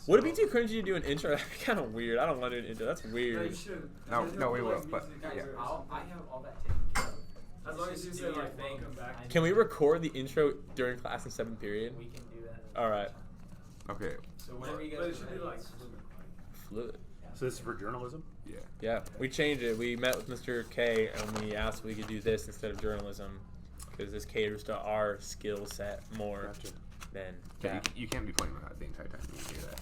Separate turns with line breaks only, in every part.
Would it be too cringy to do an intro? That'd be kind of weird. I don't want to do an intro. That's
No,
weird.
you should.
No, we will. But yeah.
I have all that taken care of.
As long as you say like welcome back.
Can we record the intro during class in 7th period?
We can do that.
All right.
Okay.
So whenever you guys.
But it should be like.
Fluid.
So this is for journalism?
Yeah.
Yeah, we changed it. We met with Mr. K and we asked if we could do this instead of journalism because this caters to our skill set more
Gotcha.
than
Yeah,
that.
you can't be playing with that the entire time you do that.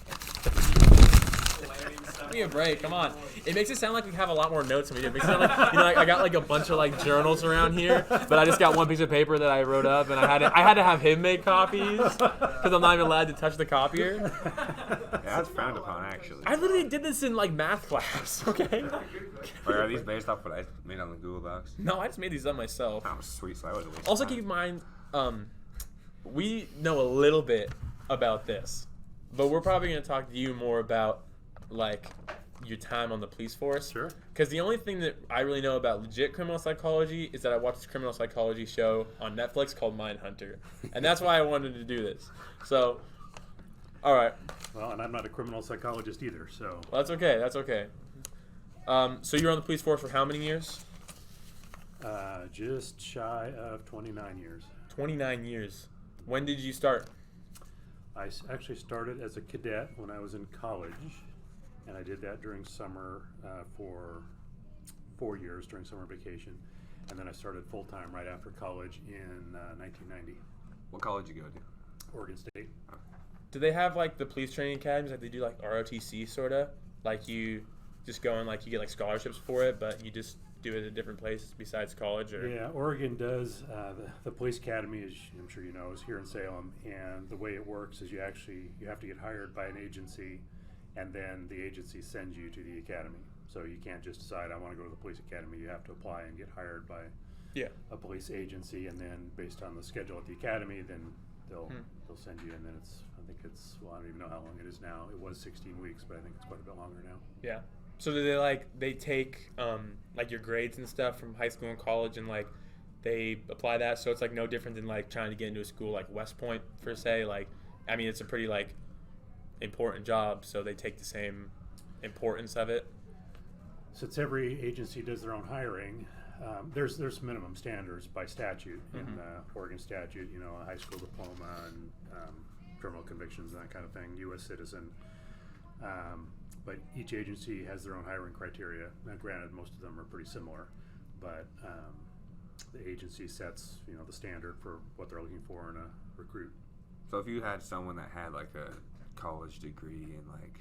Give me a break, come on. It makes it sound like we have a lot more notes than we do. It makes it sound like, like I got like a bunch of like journals around here, but I just got one piece of paper that I wrote up, and I had to have him make copies because I'm not even allowed to touch the copier.
Yeah, that's frowned upon actually.
I literally did this in like math class, okay?
Or are these based off what I made on the Google Docs?
No, I just made these up myself.
That was sweet, so I was a waste
Also
of
keep in
time.
mind, we know a little bit about this, but we're probably going to talk to you more about like your time on the police force.
Sure.
Because the only thing that I really know about legit criminal psychology is that I watched this criminal psychology show on Netflix called Mindhunter, and that's why I wanted to do this. So, all right.
Well, and I'm not a criminal psychologist either, so.
Well, that's okay. That's okay. So you were on the police force for how many years?
Just shy of 29 years.
29 years. When did you start?
I actually started as a cadet when I was in college, and I did that during summer for 4 years during summer vacation, and then I started full-time right after college in 1990,
What college you go to?
Oregon State.
Do they have like the police training academies, like they do like ROTC sorta? Like you just go and like you get like scholarships for it, but you just do it at a different place besides college, or?
Yeah, Oregon does. The police academy, as I'm sure you know, is here in Salem, and the way it works is you have to get hired by an agency, and then the agency sends you to the academy. So you can't just decide I want to go to the police academy. You have to apply and get hired by a police agency, and then based on the schedule at the academy, then they'll send you, and then I don't even know how long it is now. It was 16 weeks, but I think it's quite a bit longer now.
Yeah. So do they take like your grades and stuff from high school and college, and like they apply that, so it's like no different than like trying to get into a school like West Point per se. Like, I mean, it's a pretty like important job, so they take the same importance of it.
Since every agency does their own hiring, there's minimum standards by statute in Oregon statute. You know, a high school diploma and criminal convictions and that kind of thing. U.S. citizen. But each agency has their own hiring criteria. Now, granted, most of them are pretty similar, but the agency sets the standard for what they're looking for in a recruit.
So if you had someone that had like a college degree in like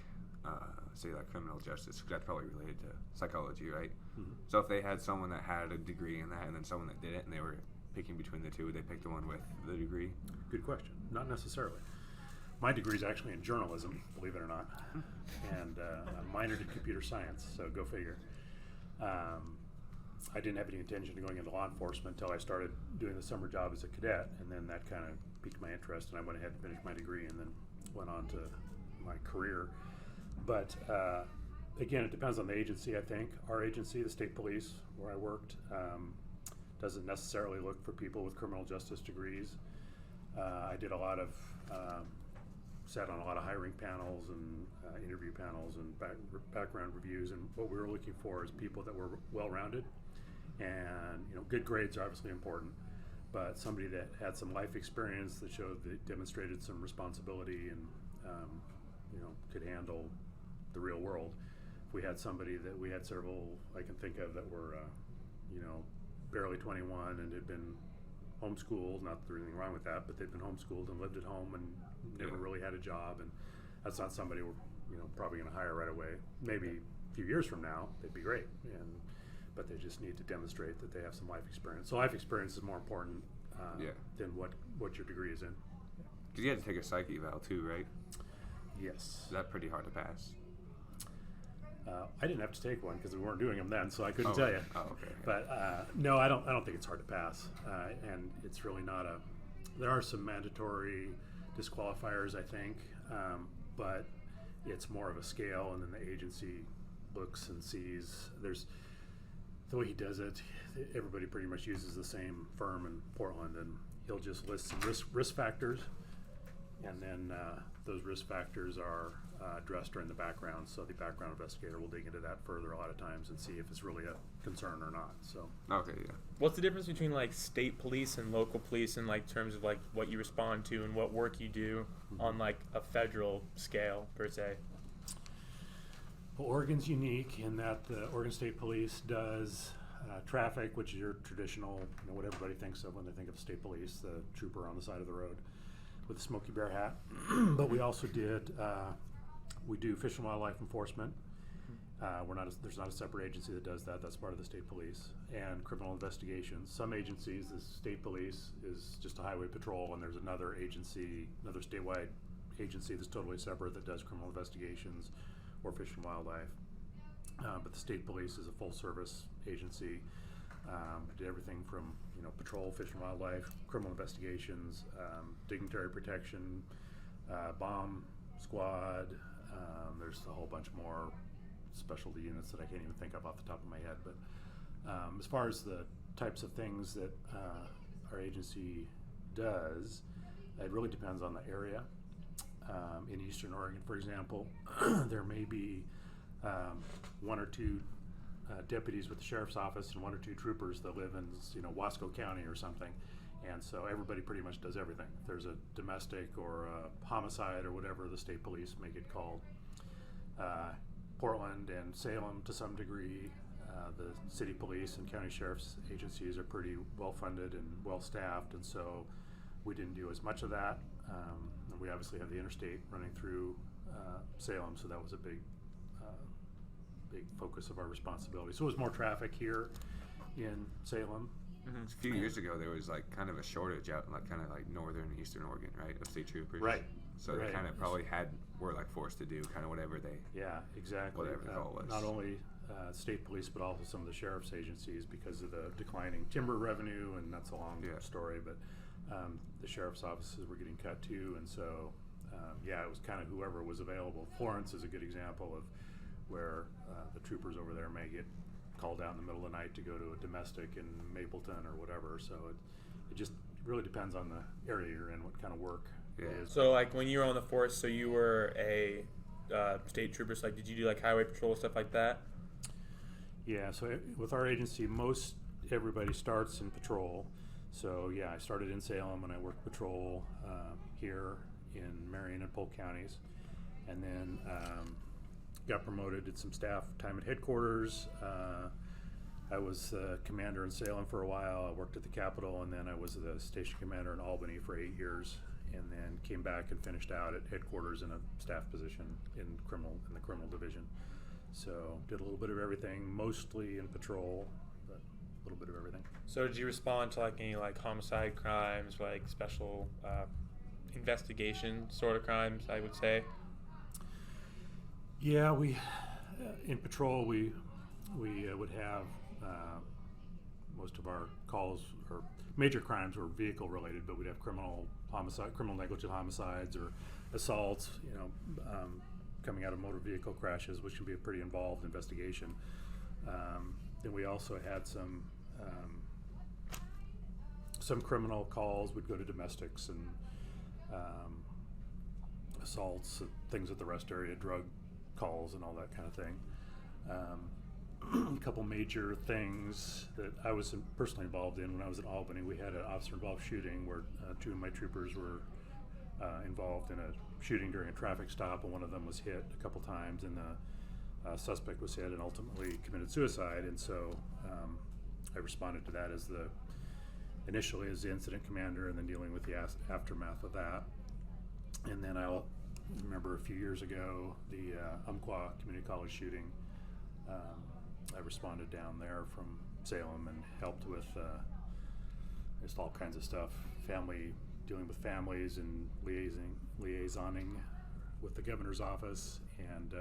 say like criminal justice, that's probably related to psychology, right?
Mm-hmm.
So if they had someone that had a degree in that and then someone that didn't, and they were picking between the two, would they pick the one with the degree?
Good question. Not necessarily. My degree is actually in journalism, believe it or not, and I minored in computer science, so go figure. I didn't have any intention of going into law enforcement until I started doing the summer job as a cadet, and then that kind of piqued my interest, and I went ahead and finished my degree and then went on to my career. But again, it depends on the agency, I think. Our agency, the state police, where I worked, doesn't necessarily look for people with criminal justice degrees. I did a lot of sat on a lot of hiring panels and interview panels and background reviews, and what we were looking for is people that were well-rounded, and good grades are obviously important, but somebody that had some life experience that showed that demonstrated some responsibility and could handle the real world. If we had somebody that we had several I can think of that were barely 21 and had been homeschooled, not that there's anything wrong with that, but they'd been homeschooled and lived at home and never really had a job, and that's not somebody we're probably going to hire right away. Maybe a few years from now they'd be great, but they just need to demonstrate that they have some life experience. So life experience is more important than what your degree is in.
Because you had to take a psych eval too, right?
Yes.
Is that pretty hard to pass?
I didn't have to take one because we weren't doing them then, so I couldn't tell you.
Oh, okay.
But no, I don't think it's hard to pass, and it's really not a. There are some mandatory disqualifiers, I think, but it's more of a scale, and then the agency looks and sees. There's the way he does it. Everybody pretty much uses the same firm in Portland, and he'll just list some risk factors, and then those risk factors are addressed during the background. So the background investigator will dig into that further a lot of times and see if it's really a concern or not. So
Okay, yeah.
What's the difference between like state police and local police in like terms of like what you respond to and what work you do on like a federal scale per se?
well, Oregon's unique in that the Oregon State Police does traffic, which is your traditional, what everybody thinks of when they think of state police, the trooper on the side of the road with the Smokey Bear hat. But we also we do fish and wildlife enforcement. There's not a separate agency that does that. That's part of the state police. And criminal investigations. Some agencies, the state police is just a highway patrol, and there's another agency, another statewide agency that's totally separate that does criminal investigations or fish and wildlife. But the state police is a full service agency. Did everything from patrol, fish and wildlife, criminal investigations, dignitary protection, bomb squad. There's a whole bunch more specialty units that I can't even think of off the top of my head. But as far as the types of things that our agency does, it really depends on the area. In Eastern Oregon, for example, there may be one or two deputies with the sheriff's office and one or two troopers that live in Wasco County or something, and so everybody pretty much does everything. If there's a domestic or a homicide or whatever, the state police may get called. Portland and Salem to some degree, the city police and county sheriff's agencies are pretty well funded and well staffed, and so we didn't do as much of that. And we obviously have the interstate running through Salem, so that was a big focus of our responsibility. So it was more traffic here in Salem.
A few years ago, there was like kind of a shortage out in like kind of like northern and eastern Oregon, right, of state troopers.
Right.
So they kind of probably were like forced to do kind of whatever they.
Yeah, exactly.
Whatever the call was.
Not only state police, but also some of the sheriff's agencies because of the declining timber revenue, and that's a long story. But the sheriff's offices were getting cut too, and so it was kind of whoever was available. Florence is a good example of where the troopers over there may get called out in the middle of the night to go to a domestic in Mapleton or whatever. So it just really depends on the area you're in, what kind of work it is.
So like when you were on the force, so you were a state trooper, so like did you do like highway patrol, stuff like that?
Yeah, so with our agency, most everybody starts in patrol. So I started in Salem and I worked patrol here in Marion and Polk counties, and then got promoted, did some staff time at headquarters. I was commander in Salem for a while. I worked at the Capitol, and then I was the station commander in Albany for 8 years, and then came back and finished out at headquarters in a staff position in the criminal division. So did a little bit of everything, mostly in patrol, but a little bit of everything.
So did you respond to like any like homicide crimes, like special investigation sort of crimes, I would say?
Yeah, we in patrol we would have most of our calls or major crimes were vehicle related, but we'd have criminal negligent homicides or assaults, coming out of motor vehicle crashes, which can be a pretty involved investigation. Then we also had some criminal calls. We'd go to domestics and assaults, things at the rest area, drug calls and all that kind of thing. A couple major things that I was personally involved in when I was in Albany. We had an officer-involved shooting where two of my troopers were involved in a shooting during a traffic stop, and one of them was hit a couple times, and the suspect was hit and ultimately committed suicide. And so I responded to that initially as the incident commander, and then dealing with the aftermath of that. And then I remember a few years ago the Umpqua Community College shooting. I responded down there from Salem and helped with just all kinds of stuff, dealing with families and liaisoning with the governor's office, and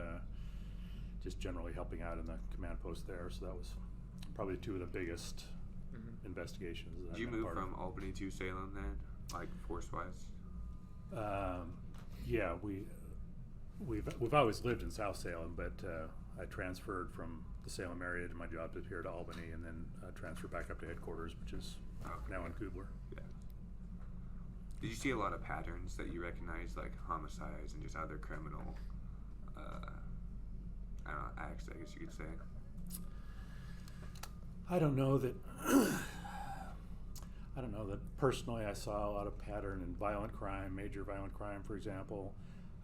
just generally helping out in the command post there. So that was probably two of the biggest investigations.
Did you move from Albany to Salem then, like force-wise?
Yeah, we've always lived in South Salem, but I transferred from the Salem area to my job up here to Albany, and then transferred back up to headquarters, which is now in Kubler.
Yeah. Did you see a lot of patterns that you recognize, like homicides and just other criminal guess you could say.
I don't know that. I don't know that personally I saw a lot of pattern in violent crime, major violent crime, for example.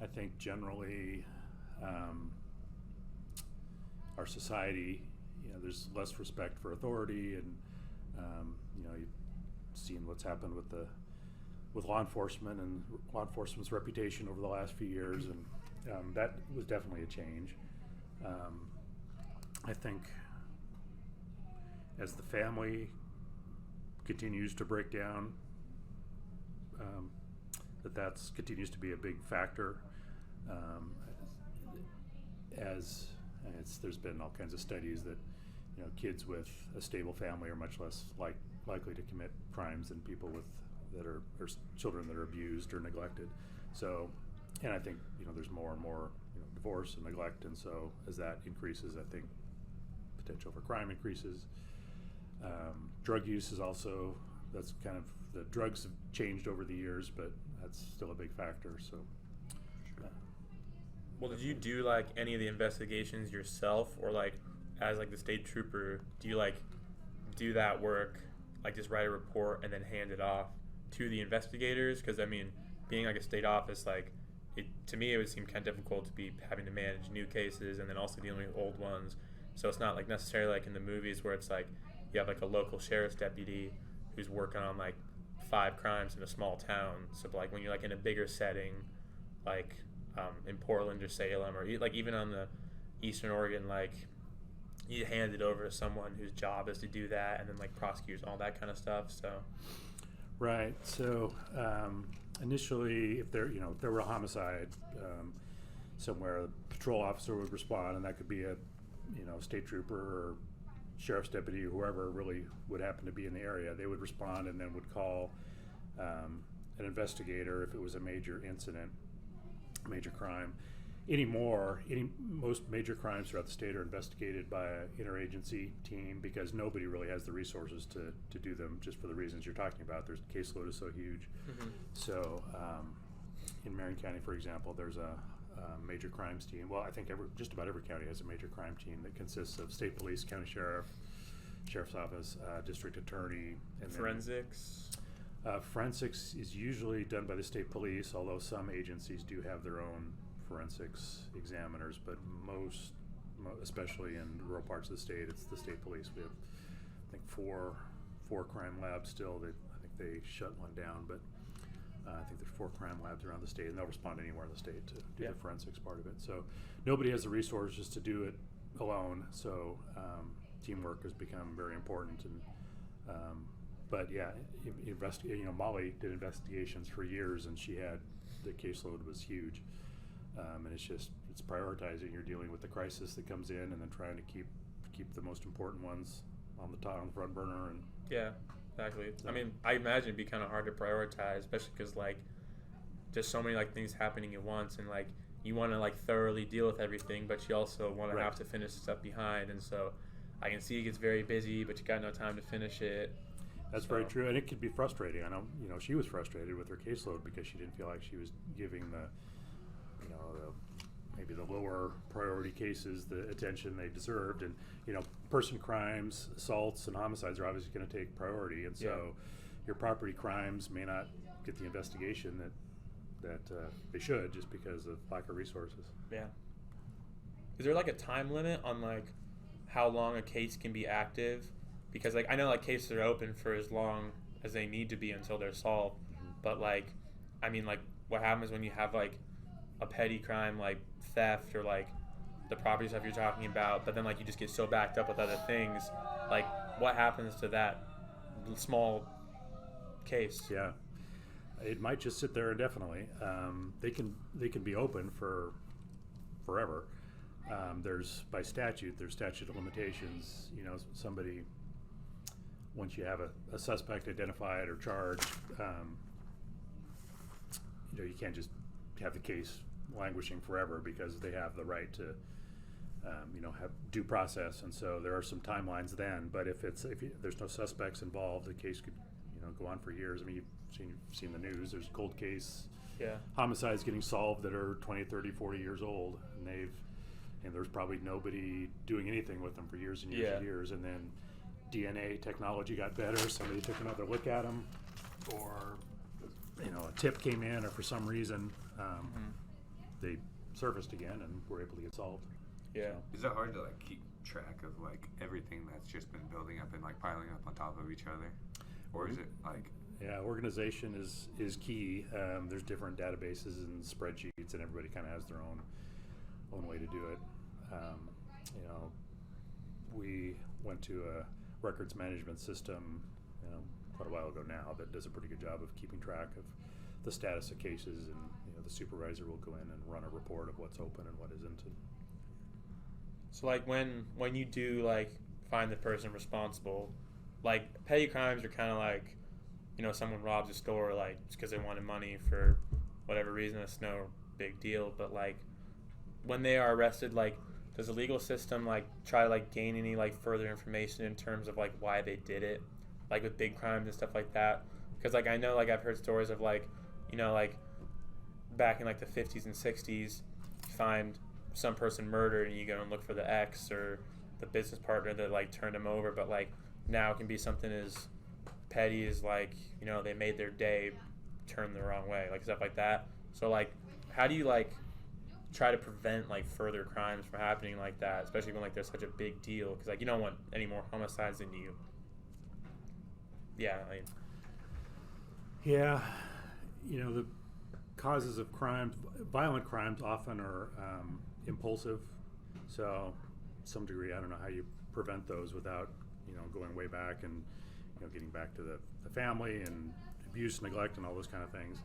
I think generally our society, there's less respect for authority, and you've seen what's happened with law enforcement and law enforcement's reputation over the last few years, and that was definitely a change. I think as the family continues to break down, that's continues to be a big factor. There's been all kinds of studies that kids with a stable family are much less likely to commit crimes than people or children that are abused or neglected. So, and I think there's more and more divorce and neglect, and so as that increases, I think potential for crime increases. Drug use is also, that's kind of, the drugs have changed over the years, but that's still a big factor. So.
Well, did you do like any of the investigations yourself, or like as like the state trooper, do you like do that work, like just write a report and then hand it off to the investigators? Because I mean, being like a state office, like to me it would seem kind of difficult to be having to manage new cases and then also dealing with old ones. So it's not like necessarily like in the movies where it's like you have like a local sheriff's deputy who's working on like 5 crimes in a small town. So like when you're like in a bigger setting, like in Portland or Salem, or like even on the Eastern Oregon, like you hand it over to someone whose job is to do that, and then like prosecutors, all that kind of stuff. So
right. So initially, if there were a homicide somewhere, the patrol officer would respond, and that could be a state trooper or sheriff's deputy or whoever really would happen to be in the area. They would respond and then would call an investigator if it was a major incident, major crime. Most major crimes throughout the state are investigated by an interagency team because nobody really has the resources to do them, just for the reasons you're talking about. Their caseload is so huge. Mm-hmm. So in Marion County, for example, there's a major crimes team. Well, I think just about every county has a major crime team that consists of state police, county sheriff, sheriff's office, district attorney, and
forensics.
Forensics is usually done by the state police, although some agencies do have their own forensics examiners, but most, especially in rural parts of the state, it's the state police. We have, I think, four crime labs still. I think they shut one down, but I think there's 4 crime labs around the state, and they'll respond anywhere in the state to do the forensics part of it. So nobody has the resources to do it alone. So teamwork has become very important. And but yeah, Molly did investigations for years, and the caseload was huge. And it's prioritizing. You're dealing with the crisis that comes in, and then trying to keep the most important ones on the front burner. And
yeah, exactly. I mean, I imagine it'd be kind of hard to prioritize, especially because like just so many like things happening at once, and like you want to like thoroughly deal with everything, but you also want to have to finish stuff behind. And so I can see it gets very busy, but you got no time to finish it.
That's very true, and it could be frustrating. I know, she was frustrated with her caseload because she didn't feel like she was giving maybe the lower priority cases the attention they deserved. And person crimes, assaults, and homicides are obviously going to take priority, and so your property crimes may not get the investigation that they should, just because of lack of resources.
Yeah. Is there like a time limit on like how long a case can be active? Because like I know like cases are open for as long as they need to be until they're solved. Mm-hmm. But like, I mean, like what happens when you have like a petty crime like theft or like the property stuff you're talking about, but then like you just get so backed up with other things, like what happens to that small case?
Yeah, it might just sit there indefinitely. They can be open for forever. There's statute of limitations. Somebody, once you have a suspect identified or charged, you can't just have the case languishing forever, because they have the right to have due process, and so there are some timelines then. But if there's no suspects involved, the case could go on for years. I mean, you've seen the news. There's cold case homicides getting solved that are 20, 30, 40 years old, and they've and there's probably nobody doing anything with them for years and years and years. And then DNA technology got better. Somebody took another look at them, or a tip came in, or for some reason they surfaced again and were able to get solved.
Yeah.
Is it hard to like keep track of like everything that's just been building up and like piling up on top of each other, or is it like?
Yeah, organization is key. There's different databases and spreadsheets, and everybody kind of has their own way to do it. We went to a records management system quite a while ago now that does a pretty good job of keeping track of the status of cases, and the supervisor will go in and run a report of what's open and what isn't.
So like when you do like find the person responsible, like petty crimes are kind of like, someone robs a store like just because they wanted money for whatever reason. That's no big deal. But like when they are arrested, like does the legal system like try to like gain any like further information in terms of like why they did it, like with big crimes and stuff like that? Because like I know like I've heard stories of like like back in like the 50s and 60s, you find some person murdered and you go and look for the ex or the business partner that like turned him over. But like now it can be something as petty as like they made their day turn the wrong way, like stuff like that. So like how do you like try to prevent like further crimes from happening like that, especially when like there's such a big deal? Because like you don't want any more homicides than you.
The causes of crimes, violent crimes often are impulsive. So some degree, I don't know how you prevent those without going way back and getting back to the family and abuse, neglect, and all those kind of things.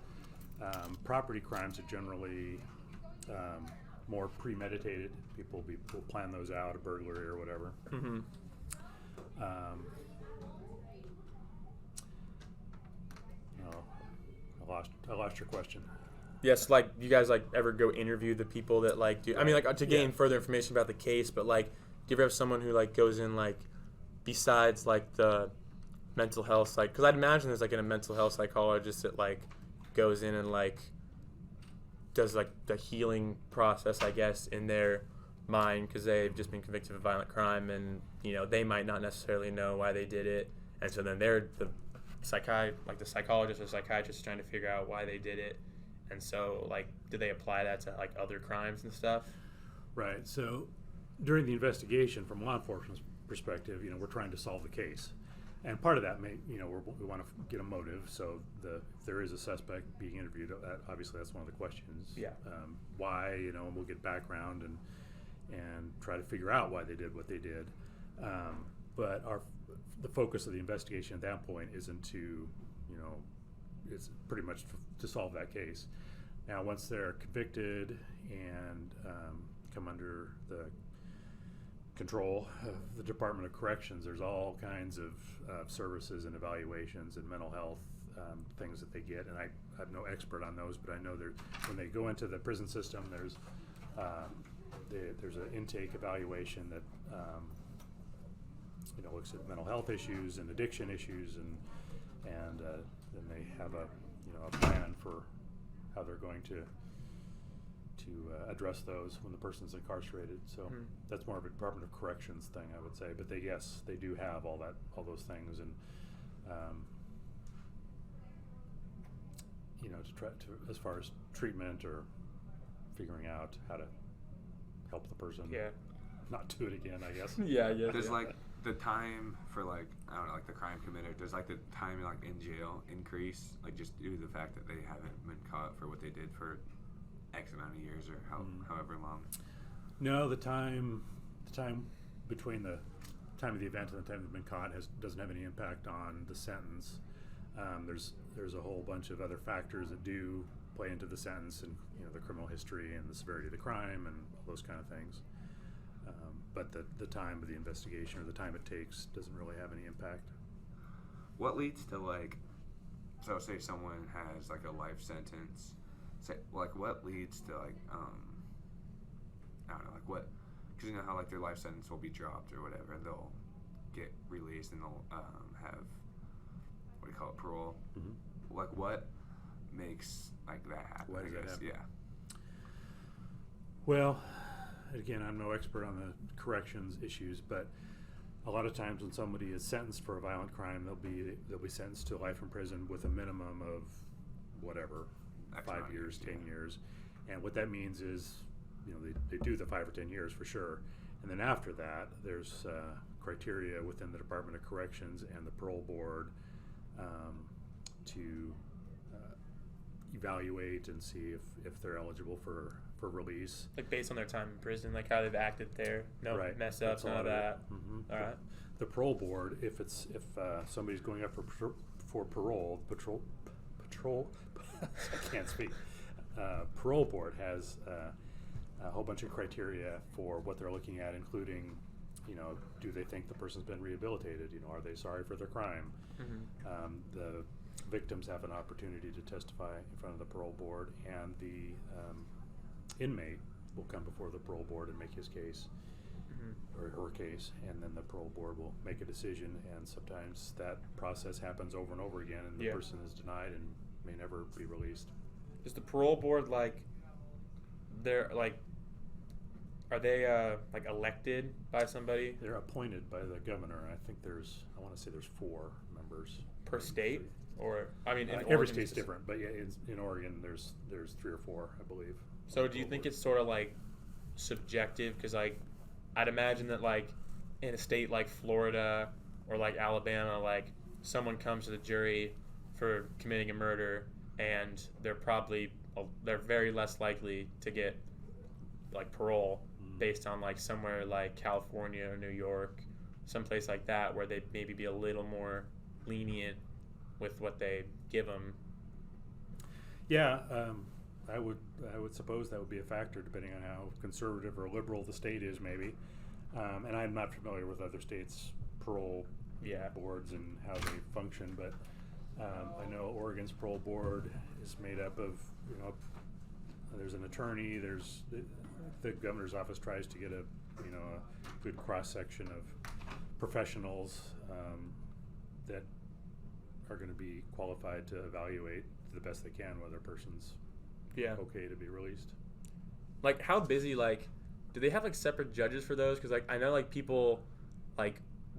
Property crimes are generally more premeditated. People will plan those out, a burglary or whatever.
Mm-hmm.
I lost your question.
Yes, like you guys like ever go interview the people that like do? I mean, like to gain further information about the case, but like, do you ever have someone who like goes in like besides like the mental health, like because I'd imagine there's like a mental health psychologist that like goes in and like does like the healing process, I guess, in their mind because they've just been convicted of a violent crime, and they might not necessarily know why they did it, and so then they're the psychologist or psychiatrist trying to figure out why they did it. And so like do they apply that to like other crimes and stuff?
Right. So during the investigation, from law enforcement's perspective, we're trying to solve the case, and part of that may we want to get a motive. So if there is a suspect being interviewed, obviously that's one of the questions.
Yeah.
Why, and we'll get background and try to figure out why they did what they did. But the focus of the investigation at that point isn't to, it's pretty much to solve that case. Now, once they're convicted and come under the control of the Department of Corrections, there's all kinds of services and evaluations and mental health things that they get. And I'm no expert on those, but I know when they go into the prison system, there's an intake evaluation that looks at mental health issues and addiction issues, and then they have a plan for how they're going to address those when the person's incarcerated. So that's more of a Department of Corrections thing, I would say. But they do have all those things, and to try to, as far as treatment or figuring out how to help the person not do it again, I guess.
Does like the time for like I don't know, like the crime committer, does like the time like in jail increase, like just due to the fact that they haven't been caught for what they did for X amount of years or however long?
No, the time between the time of the event and the time they've been caught doesn't have any impact on the sentence. There's a whole bunch of other factors that do play into the sentence, and the criminal history and the severity of the crime and all those kind of things. But the time of the investigation or the time it takes doesn't really have any impact.
What leads to like, so say someone has like a life sentence, what leads to like, I don't know, like what, because how like their life sentence will be dropped or whatever, and they'll get released and they'll have, what do you call it, parole? Mm-hmm. Like what makes like that happen?
Why does that happen?
Yeah.
Well, again, I'm no expert on the corrections issues, but a lot of times when somebody is sentenced for a violent crime, they'll be sentenced to life in prison with a minimum of whatever, 5 years, 10 years. And what that means is, they do the 5 or 10 years for sure. And then after that, there's criteria within the Department of Corrections and the parole board to evaluate and see if they're eligible for release.
Like based on their time in prison, like how they've acted there, no
Right.
mess ups, none of that.
Mm-hmm.
All right.
The parole board, if somebody's going up for parole, I can't speak. Parole board has a whole bunch of criteria for what they're looking at, including, do they think the person's been rehabilitated? Are they sorry for their crime?
Mm-hmm.
The victims have an opportunity to testify in front of the parole board, and the inmate will come before the parole board and make his case,
Mm-hmm.
or her case, and then the parole board will make a decision, and sometimes that process happens over and over again, and the person is denied and may never be released.
Is the parole board they're are they like elected by somebody
They're appointed by the governor. I think I want to say there's 4 members
per state, or I mean, in
every
Oregon
state's
it's-
different, but yeah, in Oregon there's 3 or 4, I believe.
So do you think it's sort of like subjective? Because I'd imagine that in a state like Florida or like Alabama, someone comes to the jury for committing a murder, and they're very less likely to get parole based on somewhere like California or New York, someplace like that, where they'd maybe be a little more lenient with what they give them.
Yeah, I would suppose that would be a factor, depending on how conservative or liberal the state is, maybe. And I'm not familiar with other states' parole boards and how they function, but I know Oregon's parole board is made up of, there's an attorney, there's the governor's office tries to get a good cross-section of professionals that are going to be qualified to evaluate to the best they can whether a person's okay to be released.
How busy, do they have separate judges for those? Because I know people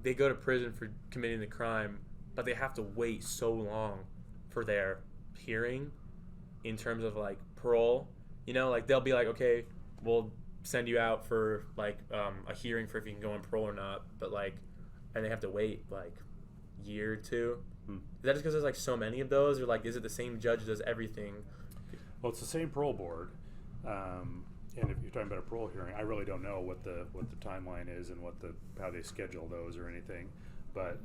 they go to prison for committing the crime, but they have to wait so long for their hearing in terms of parole. They'll be okay, we'll send you out for a hearing for if you can go on parole or not, but and they have to wait year or two. Is that just because there's so many of those, or is it the same judge that does everything?
Well, it's the same parole board, and if you're talking about a parole hearing, I really don't know what the timeline is and how they schedule those or anything. But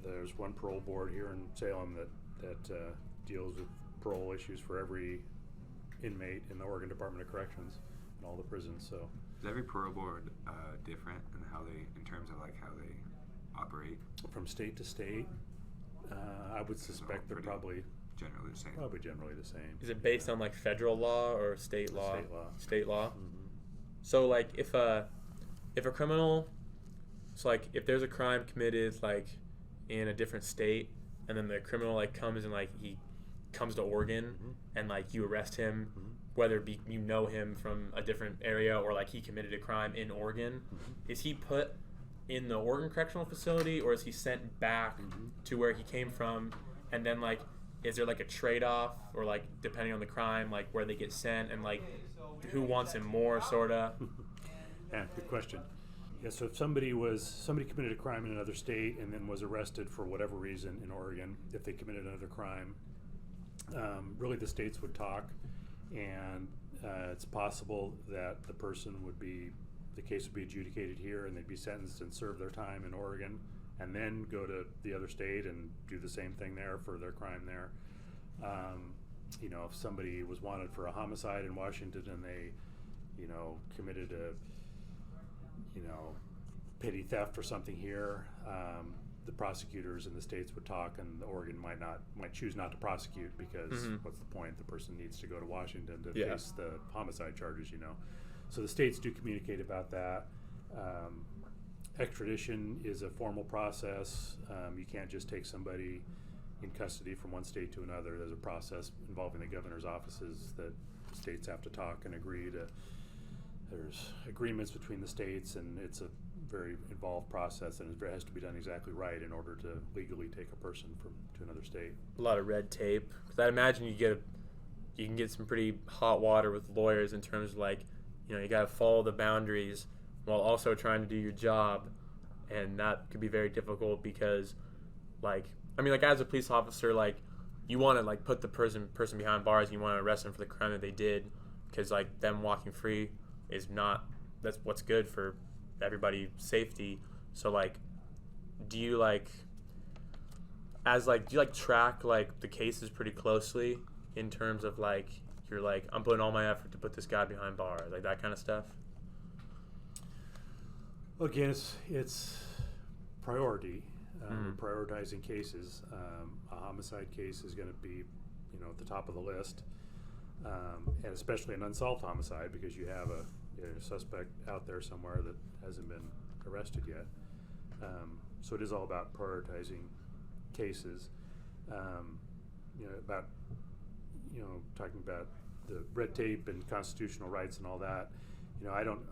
there's one parole board here in Salem that deals with parole issues for every inmate in the Oregon Department of Corrections and all the prisons. So
is every parole board different in terms of how they operate?
From state to state, I would suspect they're probably
generally the same.
Probably generally the same.
Is it based on federal law or state law?
State law.
State law.
Mm-hmm.
So if a criminal, if there's a crime committed in a different state, and then the criminal comes and he comes to Oregon,
Mm-hmm.
and you arrest him,
Mm-hmm.
whether it be you know him from a different area or he committed a crime in Oregon,
Mm-hmm.
is he put in the Oregon Correctional Facility, or is he sent back
Mm-hmm.
to where he came from? And then is there a trade-off, or depending on the crime, where they get sent, and who wants him more, sorta?
Yeah, good question. Yeah, so if somebody committed a crime in another state and then was arrested for whatever reason in Oregon, if they committed another crime, really the states would talk, and it's possible that the case would be adjudicated here, and they'd be sentenced and serve their time in Oregon, and then go to the other state and do the same thing there for their crime there. If somebody was wanted for a homicide in Washington and they, committed a, petty theft or something here, the prosecutors in the states would talk, and the Oregon might choose not to prosecute because what's the point? The person needs to go to Washington to face the homicide charges, So the states do communicate about that. Extradition is a formal process. You can't just take somebody in custody from one state to another. There's a process involving the governor's offices that states have to talk and agree to there's agreements between the states, and it's a very involved process, and it has to be done exactly right in order to legally take a person to another state.
A lot of red tape. Because I imagine you can get some pretty hot water with lawyers in terms of like, you got to follow the boundaries while also trying to do your job, and that could be very difficult because, like, as a police officer, like, you want to like put the person behind bars, and you want to arrest them for the crime that they did, because like them walking free that's what's good for everybody's safety. So like, do you track like the cases pretty closely in terms of like you're like, I'm putting all my effort to put this guy behind bars, like that kind of stuff?
Again, it's priority. Prioritizing cases. A homicide case is going to be, at the top of the list, and especially an unsolved homicide, because you have a suspect out there somewhere that hasn't been arrested yet. So it is all about prioritizing cases. Talking about the red tape and constitutional rights and all that. I don't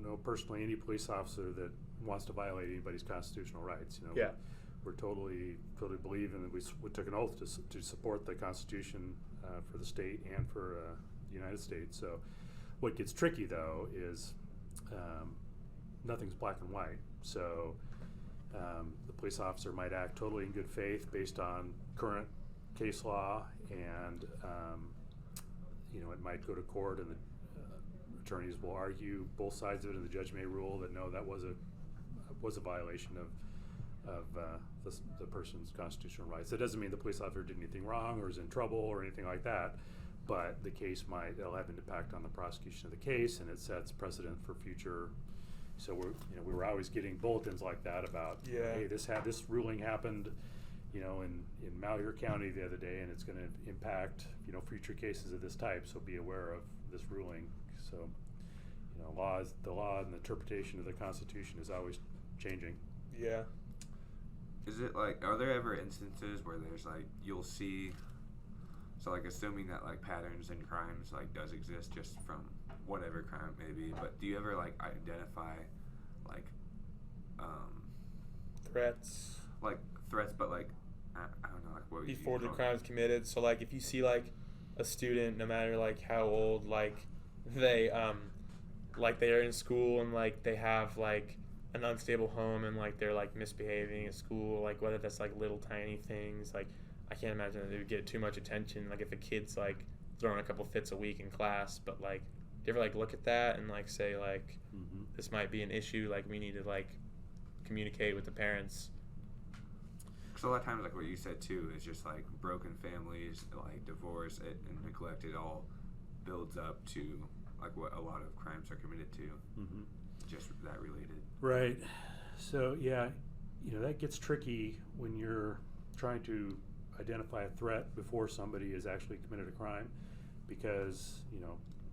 know personally any police officer that wants to violate anybody's constitutional rights.
Yeah.
We're totally believe in that. We took an oath to support the Constitution for the state and for the United States. So what gets tricky though is nothing's black and white. So the police officer might act totally in good faith based on current case law, and it might go to court, and the attorneys will argue both sides of it, and the judge may rule that no, that was a violation of the person's constitutional rights. That doesn't mean the police officer did anything wrong or is in trouble or anything like that, but the case it'll have an impact on the prosecution of the case, and it sets precedent for future. So we were always getting bulletins like that about, hey, this ruling happened, in Malheur County the other day, and it's going to impact, future cases of this type. So be aware of this ruling. So, the law and the interpretation of the Constitution is always changing.
Yeah.
Is it like, are there ever instances where there's like, you'll see, so like assuming that like patterns in crimes like does exist just from whatever crime it may be, but do you ever like identify like
threats?
Like threats, but like, I don't know, like what
before the crime's committed. So like if you see like a student, no matter like how old, like they are in school and like they have like an unstable home and like they're like misbehaving at school, like whether that's like little tiny things, like I can't imagine that they would get too much attention, like if a kid's like throwing a couple fits a week in class, but like do you ever like look at that and like say like this might be an issue, like we need to like communicate with the parents?
So a lot of times, like what you said too, is just like broken families, like divorce and neglect. It all builds up to like what a lot of crimes are committed to. Just that related.
Right. So yeah, that gets tricky when you're trying to identify a threat before somebody has actually committed a crime, because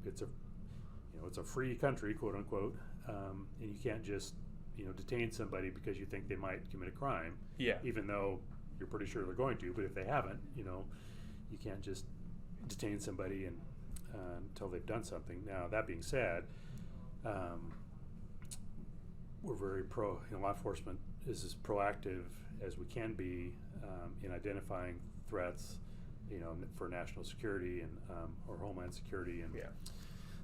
it's a free country, quote unquote, and you can't just detain somebody because you think they might commit a crime.
Yeah.
Even though you're pretty sure they're going to, but if they haven't, you can't just detain somebody and until they've done something. Now that being said, we're very law enforcement is as proactive as we can be in identifying threats, for national security and or homeland security and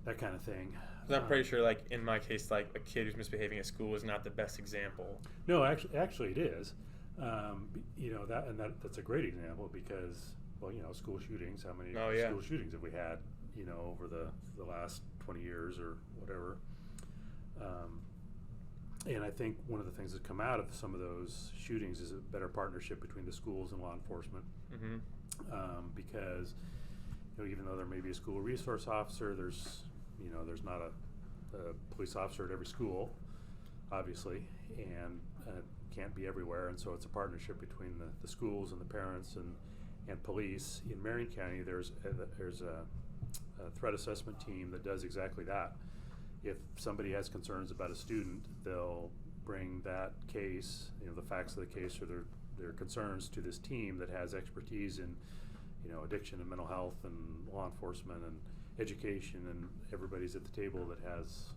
that kind of thing.
I'm pretty sure, like in my case, like a kid who's misbehaving at school is not the best example.
No, actually, it is. That's a great example because, school shootings. How many school shootings have we had? Over the last 20 years or whatever. And I think one of the things that's come out of some of those shootings is a better partnership between the schools and law enforcement. Because even though there may be a school resource officer, there's not a police officer at every school, obviously, and can't be everywhere. And so it's a partnership between the schools and the parents and police. In Marion County, there's a threat assessment team that does exactly that. If somebody has concerns about a student, they'll bring that case, the facts of the case or their concerns to this team that has expertise in, addiction and mental health and law enforcement education and everybody's at the table that has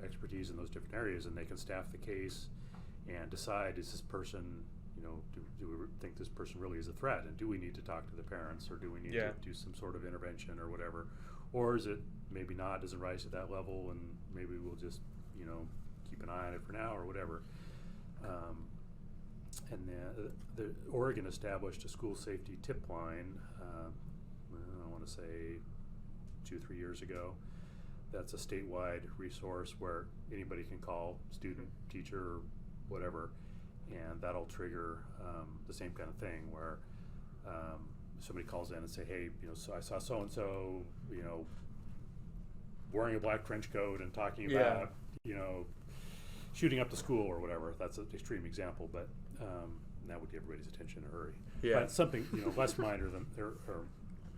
expertise in those different areas, and they can staff the case and decide, is this person, do we think this person really is a threat, and do we need to talk to the parents, or do we need to do some sort of intervention or whatever, or is it maybe not, doesn't rise to that level, and maybe we'll just keep an eye on it for now or whatever. And the Oregon established a school safety tip line, I want to say 2-3 years ago. That's a statewide resource where anybody can call, student, teacher, or whatever, and that'll trigger the same kind of thing where somebody calls in and say, hey, so I saw so-and-so, wearing a black trench coat and talking about, shooting up the school or whatever. That's an extreme example, but that would get everybody's attention in a hurry.
Yeah.
But something, less minor than, or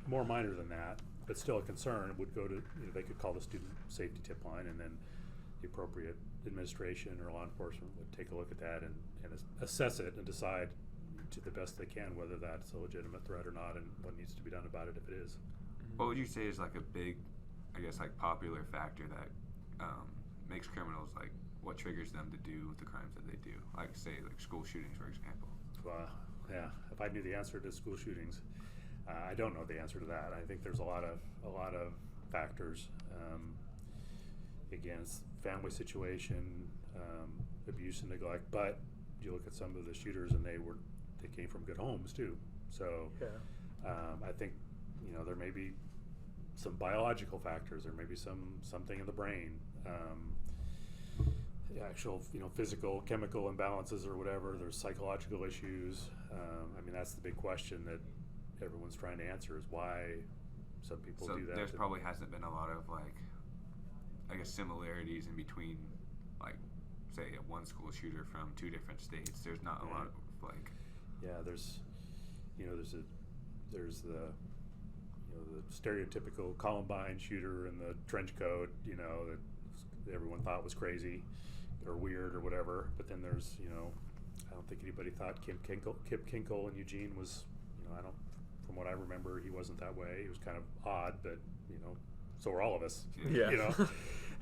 more minor than that, but still a concern, would go to, they could call the student safety tip line, and then the appropriate administration or law enforcement would take a look at that and assess it and decide to the best they can whether that's a legitimate threat or not, and what needs to be done about it if it is.
What would you say is like a big, I guess, like popular factor that makes criminals, like, what triggers them to do the crimes that they do? Like, say, like school shootings, for example.
Well, yeah. If I knew the answer to school shootings, I don't know the answer to that. I think there's a lot of factors. Again, it's family situation, abuse and neglect. But you look at some of the shooters, and they came from good homes too. So I think there may be some biological factors. There may be something in the brain. Actual, physical, chemical imbalances or whatever. There's psychological issues. That's the big question that everyone's trying to answer, is why some people do that.
So there probably hasn't been a lot of, like, I guess, similarities in between, like, say, one school shooter from 2 different states. There's not a lot of, like... Yeah,
there's the stereotypical Columbine shooter in the trench coat, that everyone thought was crazy or weird or whatever. But then there's, I don't think anybody thought Kip Kinkle in Eugene was, from what I remember, he wasn't that way. He was kind of odd, but so are all of us.
Yeah.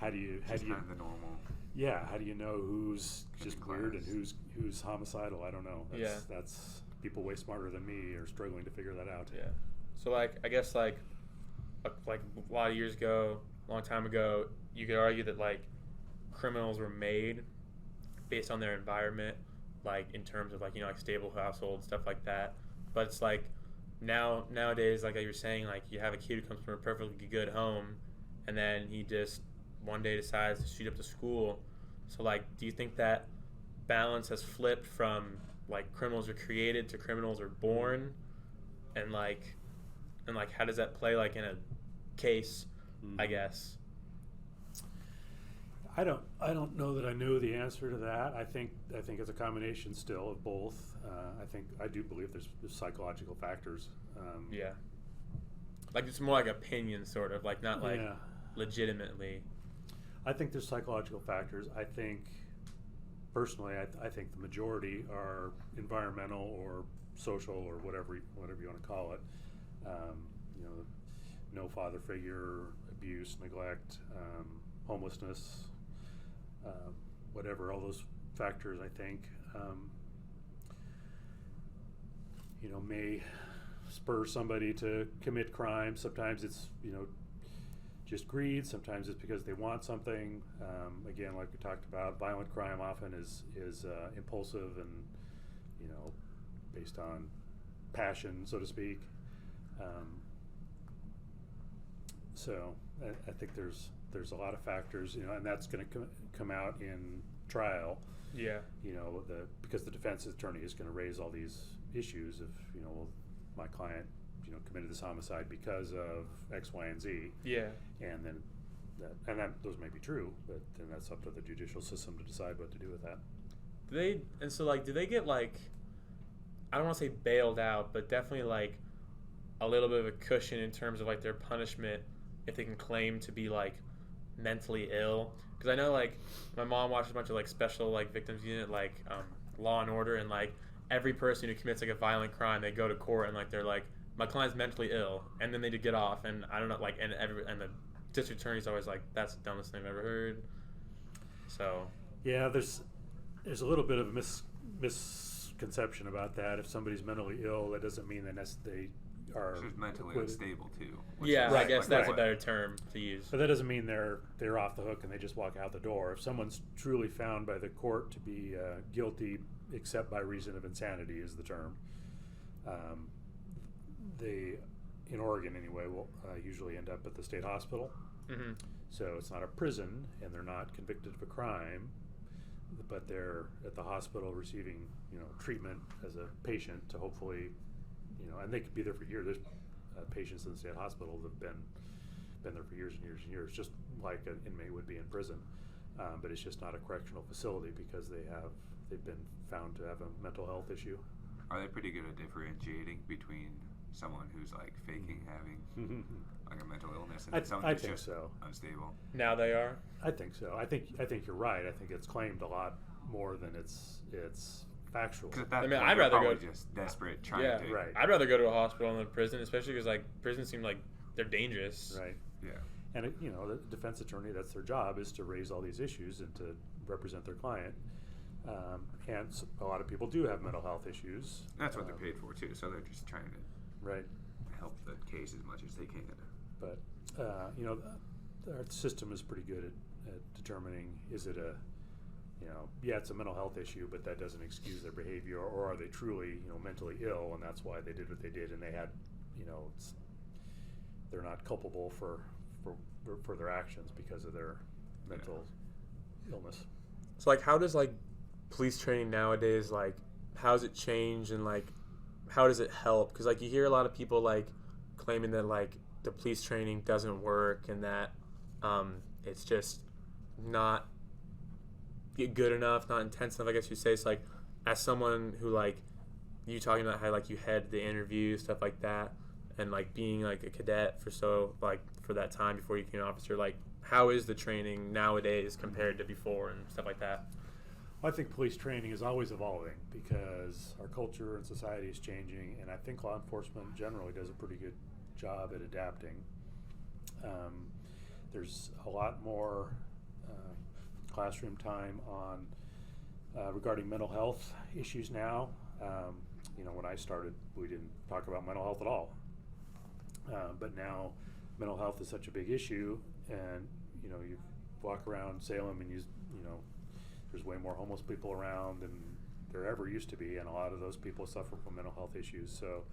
How do you
kind of the normal?
Yeah. How do you know who's just weird and who's homicidal? I don't know. That's people way smarter than me are struggling to figure that out.
Yeah. So I guess a lot of years ago, a long time ago, you could argue that criminals were made based on their environment, in terms of stable households, stuff like that. But it's nowadays, like you were saying, you have a kid who comes from a perfectly good home, and then he just one day decides to shoot up the school. So do you think that balance has flipped from criminals are created to criminals are born, and how does that play in a case? I guess.
I don't know that I know the answer to that. I think it's a combination still of both. I do believe there's psychological factors.
It's more opinion, sort of, not legitimately.
I think there's psychological factors. I think personally, I think the majority are environmental or social or whatever you want to call it. No father figure, abuse, neglect, homelessness, whatever, all those factors, I think, may spur somebody to commit crime. Sometimes it's, just greed. Sometimes it's because they want something. Again, like we talked about, violent crime often is impulsive and, based on passion, so to speak. So I think there's a lot of factors, and that's going to come out in trial.
Yeah.
Because the defense attorney is going to raise all these issues of, my client, committed this homicide because of X, Y, and Z. Yeah. And then those may be true, but then that's up to the judicial system to decide what to do with that.
Do they get I don't want to say bailed out, but definitely a little bit of a cushion in terms of their punishment if they can claim to be mentally ill? Because I know my mom watches a bunch of special victims unit Law and Order, and every person who commits a violent crime, they go to court and they're my client's mentally ill, and then they do get off, and I don't know, like, and the district attorney's always like, that's the dumbest thing I've ever heard. So
Yeah, there's a little bit of a misconception about that. If somebody's mentally ill, that doesn't mean that they are
She's mentally
acquitted.
unstable too. which
yeah,
is
I
Right,
guess
like
that's a
what-
better term to use.
But that doesn't mean they're off the hook and they just walk out the door. If someone's truly found by the court to be guilty, except by reason of insanity, is the term. They, in Oregon anyway, will usually end up at the state hospital.
Mm-hmm.
So it's not a prison, and they're not convicted of a crime, but they're at the hospital receiving, treatment as a patient to hopefully, and they could be there for years. There's patients in the state hospital that have been there for years and years and years, just like an inmate would be in prison. But it's just not a correctional facility because they've been found to have a mental health issue.
Are they pretty good at differentiating between someone who's like faking having like a mental illness and someone
I
who's
think
just
so.
unstable?
Now they are.
I think so. I think you're right. I think it's claimed a lot more than it's factual.
'Cause at that
I mean,
point,
I'd
they're
rather go-
probably just desperate trying
Yeah,
to.
right.
I'd rather go to a hospital than a prison, especially because like prisons seem like they're dangerous.
Right.
Yeah.
And the defense attorney, that's their job, is to raise all these issues and to represent their client. A lot of people do have mental health issues.
That's what they're paid for too. So they're just trying to
Right.
help the case as much as they can.
But our system is pretty good at determining, is it it's a mental health issue, but that doesn't excuse their behavior, or are they truly mentally ill, and that's why they did what they did, and they had they're not culpable for their actions because of their mental illness.
So like, how does like police training nowadays, like, how's it changed, and like, how does it help? Because like you hear a lot of people like claiming that like the police training doesn't work and that it's just not good enough, not intense enough, I guess you say. So like, as someone who like you talking about how like you had the interview, stuff like that, and like being like a cadet for that time before you became an officer, like how is the training nowadays compared to before and stuff like that?
I think police training is always evolving because our culture and society is changing, and I think law enforcement generally does a pretty good job at adapting. There's a lot more classroom time on regarding mental health issues now. When I started, we didn't talk about mental health at all. But now mental health is such a big issue, and you walk around Salem and there's way more homeless people around than there ever used to be, and a lot of those people suffer from mental health issues. So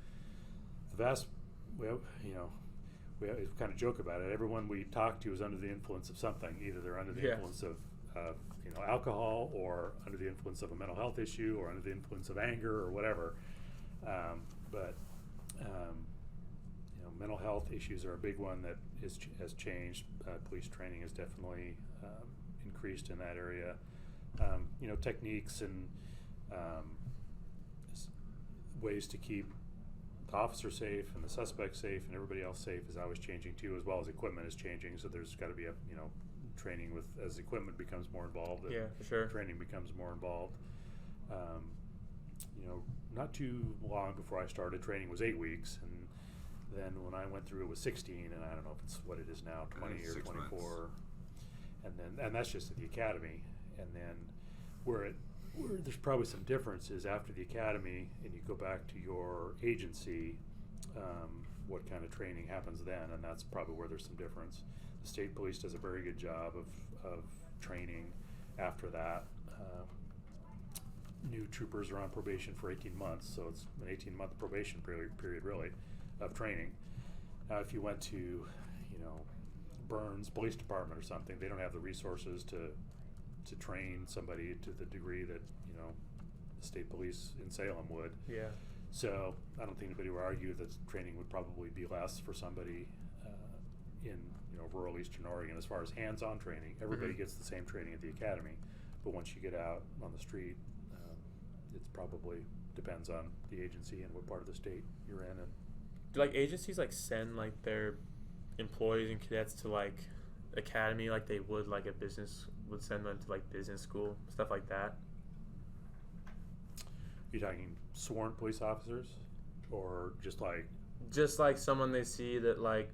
we kind of joke about it. Everyone we talk to is under the influence of something. Either they're under the influence of alcohol, or under the influence of a mental health issue, or under the influence of anger, or whatever. Mental health issues are a big one that has changed. Police training has definitely increased in that area. Techniques and ways to keep the officer safe and the suspect safe and everybody else safe is always changing too, as well as equipment is changing. So there's got to be training as equipment becomes more involved.
Yeah, for sure.
Training becomes more involved. Not too long before I started, training was 8 weeks, and then when I went through it was 16, and I don't know if it's what it is now, 20 or 24. Months. And that's just at the academy. And then where there's probably some differences after the academy and you go back to your agency, what kind of training happens then, and that's probably where there's some difference. The state police does a very good job of training after that. New troopers are on probation for 18 months, so it's an 18-month probation period really of training. Now if you went to Burns Police Department or something, they don't have the resources to train somebody to the degree that the state police in Salem would.
Yeah.
So I don't think anybody would argue that training would probably be less for somebody in rural Eastern Oregon as far as hands-on training. Everybody gets the same training at the academy, but once you get out on the street, it probably depends on the agency and what part of the state you're in. And
Do like agencies like send like their employees and cadets to like academy like they would like a business would send them to like business school, stuff like that?
you're talking sworn police officers, or just like
just like someone they see that like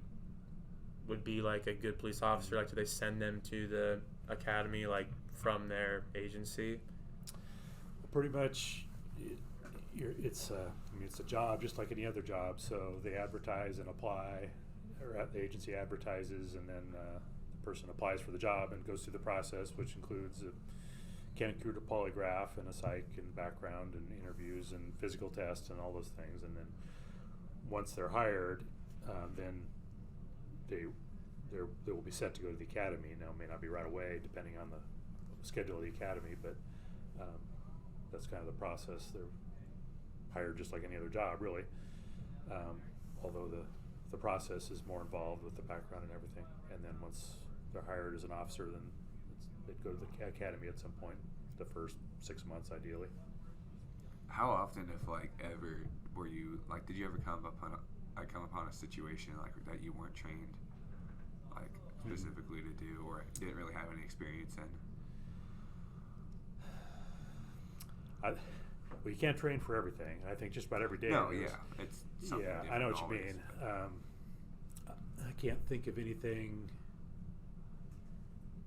would be like a good police officer, like do they send them to the academy like from their agency?
Pretty much, it's a job just like any other job. So they advertise and apply, or the agency advertises, and then the person applies for the job and goes through the process, which includes a computer polygraph and a psych and background and interviews and physical tests and all those things. And then once they're hired, then they will be set to go to the academy. Now, it may not be right away, depending on the schedule of the academy, but that's kind of the process. They're hired just like any other job, really. Although the process is more involved with the background and everything. And then once they're hired as an officer, then they'd go to the academy at some point, the first 6 months ideally.
How often, if like ever, were you like? Did you ever come upon a situation like that you weren't trained, like specifically to do, or didn't really have any experience in?
Well, you can't train for everything. I think just about every day.
No, yeah, it's something
I know what
always,
you mean. I can't think of anything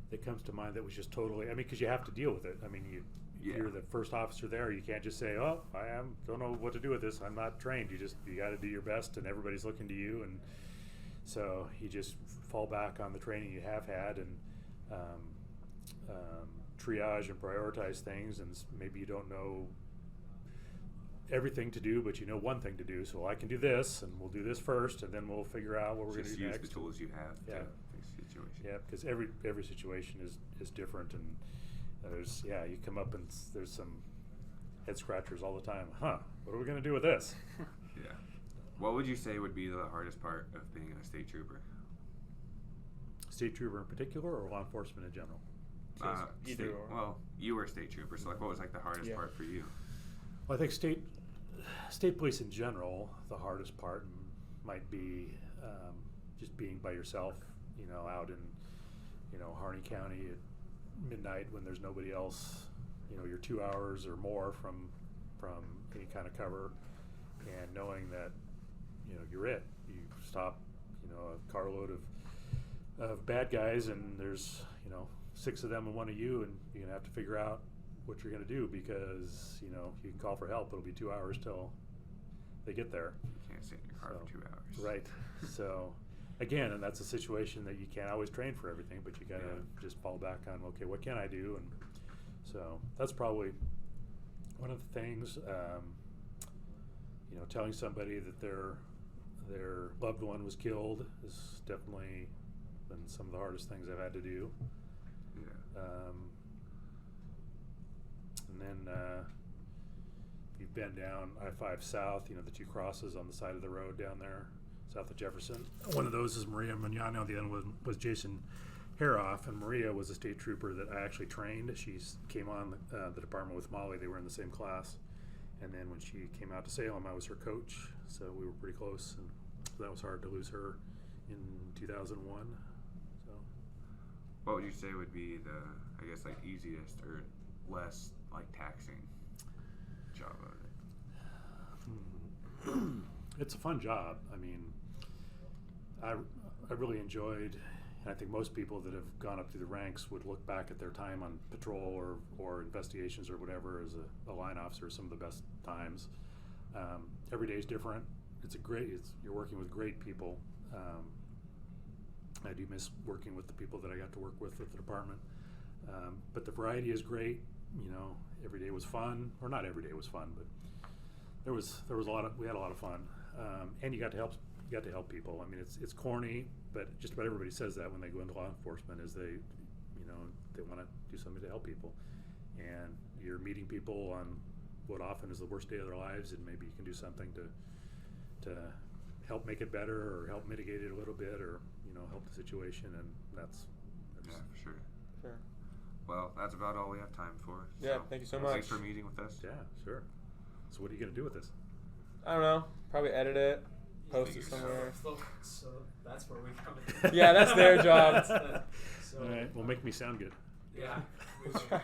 that comes to mind that was just totally. I mean, because you have to deal with it. I mean, you're the first officer there. You can't just say, "Oh, don't know what to do with this. I'm not trained." You got to do your best, and everybody's looking to you, and so you just fall back on the training you have had, and triage and prioritize things. And maybe you don't know everything to do, but you know one thing to do. So I can do this, and we'll do this first, and then we'll figure out what we're going to do next.
Use the tools you have.
Yeah.
To fix the situation.
Yeah, because every situation is different, and you come up and there's some head scratchers all the time. What are we going to do with this?
Yeah. What would you say would be the hardest part of being a state trooper?
State trooper in particular, or law enforcement in general?
Either or.
Well, you were a state trooper, so like, what was like the hardest part for you?
Well, I think state police in general, the hardest part might be just being by yourself, out in, Harney County at midnight when there's nobody else. You're 2 hours or more from any kind of cover, and knowing that, you're it. You stop, a carload of bad guys, and there's, 6 of them and 1 of you, and you're gonna have to figure out what you're going to do, because you can call for help. It'll be 2 hours till they get there.
You can't sit in your car for 2 hours.
Right. So again, and that's a situation that you can't always train for everything, but you got to just fall back on, okay, what can I do? And so that's probably one of the things. Telling somebody that their loved one was killed is definitely been some of the hardest things I've had to do.
Yeah.
And then you've been down I-5 South, the 2 crosses on the side of the road down there, south of Jefferson. One of those is Maria Magnano. The other one was Jason Haroff, and Maria was a state trooper that I actually trained. She came on the department with Molly. They were in the same class. And then when she came out to Salem, I was her coach, so we were pretty close. And that was hard to lose her in 2001. So,
what would you say would be the, I guess, like easiest or less like taxing job of it?
It's a fun job. I mean, I really enjoyed, and I think most people that have gone up through the ranks would look back at their time on patrol or investigations or whatever as a line officer, some of the best times. Every day is different. You're working with great people. I do miss working with the people that I got to work with at the department. But the variety is great. Every day was fun, or not every day was fun, but there was we had a lot of fun. And you got to help people. I mean, it's corny, but just about everybody says that when they go into law enforcement, is they want to do something to help people. And you're meeting people on what often is the worst day of their lives, and maybe you can do something to help make it better, or help mitigate it a little bit, or help the situation. And that's
Yeah, for sure.
Sure.
Well, that's about all we have time for.
Yeah, thank you so much.
Thanks for meeting with us.
Yeah, sure. So what are you going to do with this?
I don't know. Probably edit it, post it somewhere.
So that's where we come in.
Yeah, that's their job.
So,
All right. Well, make me sound good.
yeah.
We'll try.